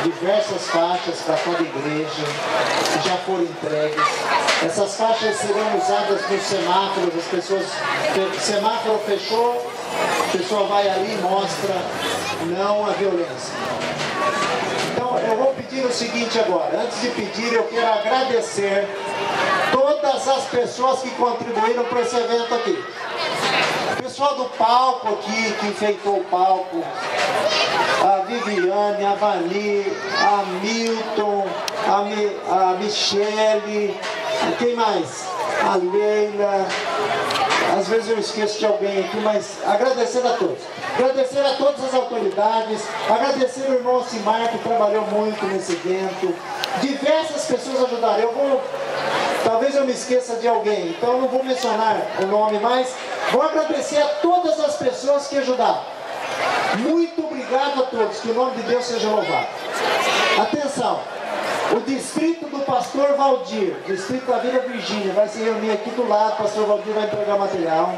diversas faixas para toda a igreja, que já foram entregues. Essas faixas serão usadas nos semáforos, as pessoas, o semáforo fechou, a pessoa vai ali e mostra não a violência. Então eu vou pedir o seguinte agora, antes de pedir eu quero agradecer todas as pessoas que contribuíram para esse evento aqui. O pessoal do palco aqui, que enfeitou o palco, a Viviane, a Vani, a Milton, a Michele, quem mais? A Leila, às vezes eu esqueço de alguém aqui, mas agradecer a todos. Agradecer a todas as autoridades, agradecer ao irmão Simar, que trabalhou muito nesse evento. Diversas pessoas ajudaram. Talvez eu me esqueça de alguém, então não vou mencionar o nome, mas vou agradecer a todas as pessoas que ajudaram. Muito obrigado a todos, que o nome de Deus seja louvado. Atenção, o distrito do pastor Valdir, distrito da Vila Virgínia, vai se reunir aqui do lado, o pastor Valdir vai entregar material.